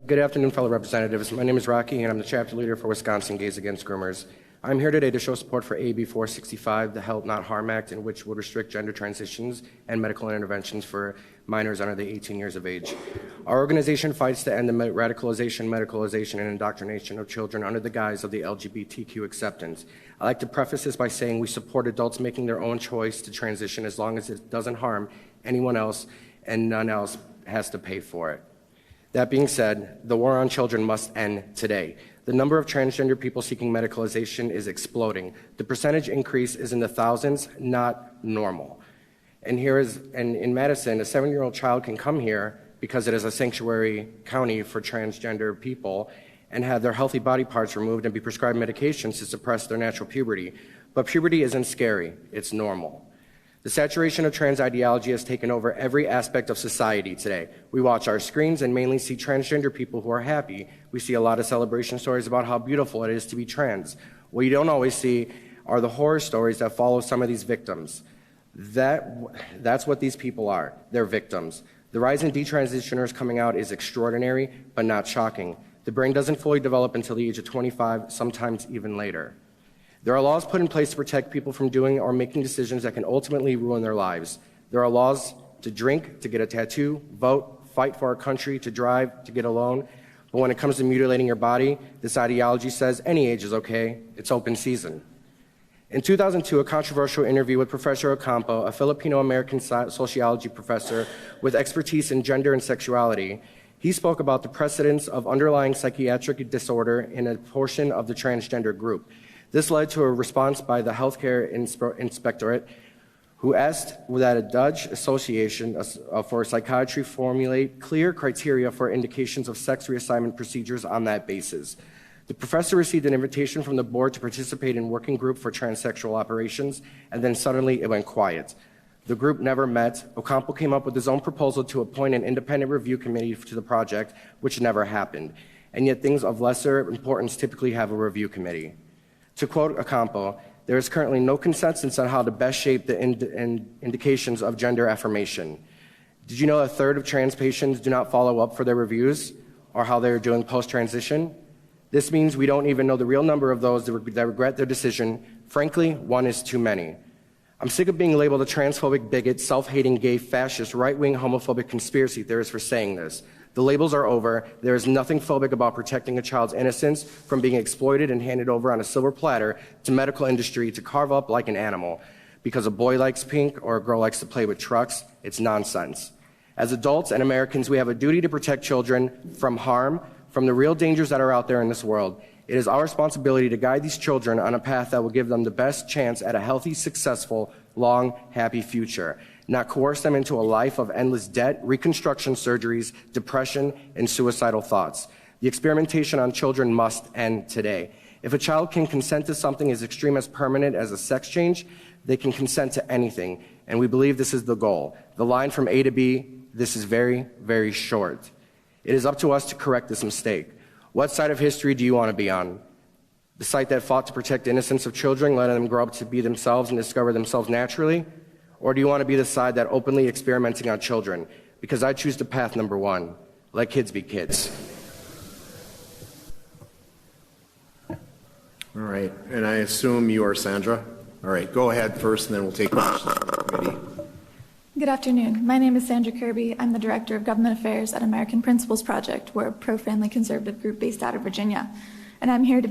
Good afternoon, fellow representatives. My name is Rocky, and I'm the chapter leader for Wisconsin Gays Against Groomers. I'm here today to show support for AB 465, the Help Not Harm Act, in which would restrict gender transitions and medical interventions for minors under the 18 years of age. Our organization fights to end the radicalization, medicalization, and indoctrination of children under the guise of the LGBTQ acceptance. I'd like to preface this by saying we support adults making their own choice to transition as long as it doesn't harm anyone else and none else has to pay for it. That being said, the war on children must end today. The number of transgender people seeking medicalization is exploding. The percentage increase is in the thousands, not normal. And in Madison, a 7-year-old child can come here because it is a sanctuary county for transgender people and have their healthy body parts removed and be prescribed medications to suppress their natural puberty. But puberty isn't scary, it's normal. The saturation of trans ideology has taken over every aspect of society today. We watch our screens and mainly see transgender people who are happy. We see a lot of celebration stories about how beautiful it is to be trans. What you don't always see are the horror stories that follow some of these victims. That's what these people are. They're victims. The rise in detransitioners coming out is extraordinary, but not shocking. The brain doesn't fully develop until the age of 25, sometimes even later. There are laws put in place to protect people from doing or making decisions that can ultimately ruin their lives. There are laws to drink, to get a tattoo, vote, fight for our country, to drive, to get a loan. But when it comes to mutilating your body, this ideology says any age is okay. It's open season. In 2002, a controversial interview with Professor Ocampo, a Filipino-American sociology professor with expertise in gender and sexuality, he spoke about the precedence of underlying psychiatric disorder in a portion of the transgender group. This led to a response by the Healthcare Inspectorate, who asked that a Dutch Association for Psychiatry formulate clear criteria for indications of sex reassignment procedures on that basis. The professor received an invitation from the board to participate in working group for transsexual operations, and then suddenly it went quiet. The group never met. Ocampo came up with his own proposal to appoint an independent review committee to the project, which never happened. And yet things of lesser importance typically have a review committee. To quote Ocampo, there is currently no consensus on how to best shape the indications of gender affirmation. Did you know a third of trans patients do not follow up for their reviews or how they are doing post-transition? This means we don't even know the real number of those that regret their decision. Frankly, one is too many. I'm sick of being labeled a transphobic bigot, self-hating gay fascist, right-wing homophobic conspiracy theorist for saying this. The labels are over. There is nothing phobic about protecting a child's innocence from being exploited and handed over on a silver platter to medical industry to carve up like an animal. Because a boy likes pink or a girl likes to play with trucks, it's nonsense. As adults and Americans, we have a duty to protect children from harm, from the real dangers that are out there in this world. It is our responsibility to guide these children on a path that will give them the best chance at a healthy, successful, long, happy future, not coerce them into a life of endless debt, reconstruction surgeries, depression, and suicidal thoughts. The experimentation on children must end today. If a child can consent to something as extreme as permanent as a sex change, they can consent to anything, and we believe this is the goal. The line from A to B, this is very, very short. It is up to us to correct this mistake. What side of history do you want to be on? The side that fought to protect the innocence of children, letting them grow up to be themselves and discover themselves naturally? Or do you want to be the side that openly experimenting on children? Because I choose the path number one. Let kids be kids. All right, and I assume you are Sandra? All right, go ahead first and then we'll take questions from the committee. Good afternoon. My name is Sandra Kirby. I'm the Director of Government Affairs at American Principles Project. We're a pro-family conservative group based out of Virginia. And I'm here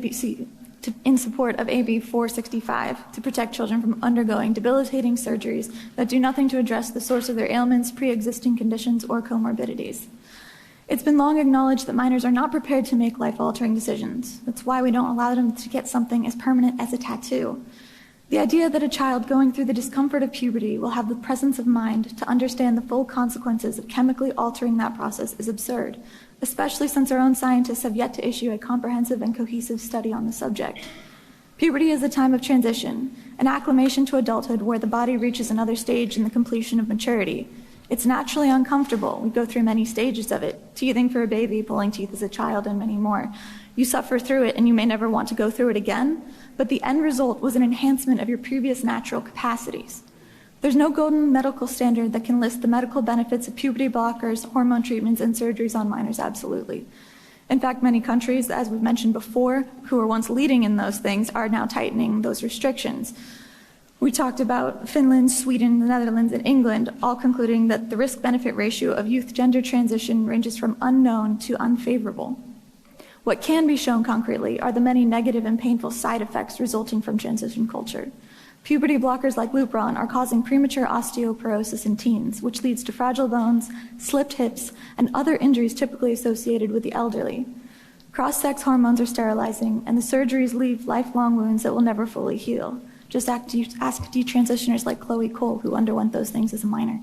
in support of AB 465 to protect children from undergoing debilitating surgeries that do nothing to address the source of their ailments, pre-existing conditions, or comorbidities. It's been long acknowledged that minors are not prepared to make life-altering decisions. That's why we don't allow them to get something as permanent as a tattoo. The idea that a child going through the discomfort of puberty will have the presence of mind to understand the full consequences of chemically altering that process is absurd, especially since our own scientists have yet to issue a comprehensive and cohesive study on the subject. Puberty is a time of transition, an acclimation to adulthood where the body reaches another stage in the completion of maturity. It's naturally uncomfortable. We go through many stages of it, teething for a baby, pulling teeth as a child, and many more. You suffer through it, and you may never want to go through it again, but the end result was an enhancement of your previous natural capacities. There's no golden medical standard that can list the medical benefits of puberty blockers, hormone treatments, and surgeries on minors absolutely. In fact, many countries, as we've mentioned before, who were once leading in those things are now tightening those restrictions. We talked about Finland, Sweden, the Netherlands, and England, all concluding that the risk-benefit ratio of youth gender transition ranges from unknown to unfavorable. What can be shown concretely are the many negative and painful side effects resulting from transition culture. Puberty blockers like Lupron are causing premature osteoporosis in teens, which leads to fragile bones, slipped hips, and other injuries typically associated with the elderly. Cross-sex hormones are sterilizing, and the surgeries leave lifelong wounds that will never fully heal. Just ask detransitioners like Chloe Cole, who underwent those things as a minor.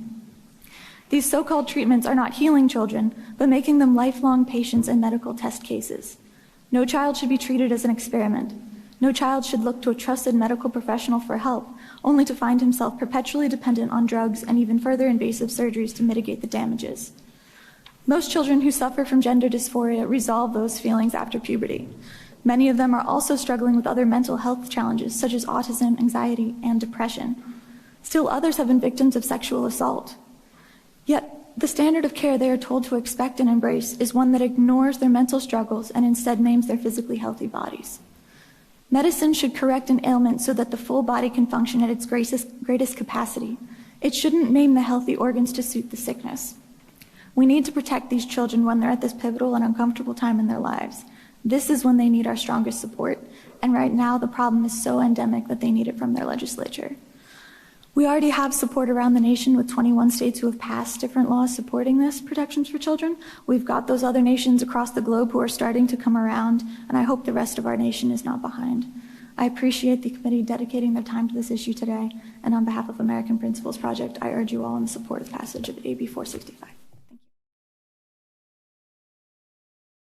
These so-called treatments are not healing children, but making them lifelong patients in medical test cases. No child should be treated as an experiment. No child should look to a trusted medical professional for help, only to find himself perpetually dependent on drugs and even further invasive surgeries to mitigate the damages. Most children who suffer from gender dysphoria resolve those feelings after puberty. Many of them are also struggling with other mental health challenges, such as autism, anxiety, and depression. Still others have been victims of sexual assault. Yet, the standard of care they are told to expect and embrace is one that ignores their mental struggles and instead maims their physically healthy bodies. Medicine should correct an ailment so that the full body can function at its greatest capacity. It shouldn't maim the healthy organs to suit the sickness. We need to protect these children when they're at this pivotal and uncomfortable time in their lives. This is when they need our strongest support, and right now the problem is so endemic that they need it from their legislature. We already have support around the nation with 21 states who have passed different laws supporting this protections for children. We've got those other nations across the globe who are starting to come around, and I hope the rest of our nation is not behind. I appreciate the committee dedicating their time to this issue today, and on behalf of American Principles Project, I urge you all in support of passage of AB 465.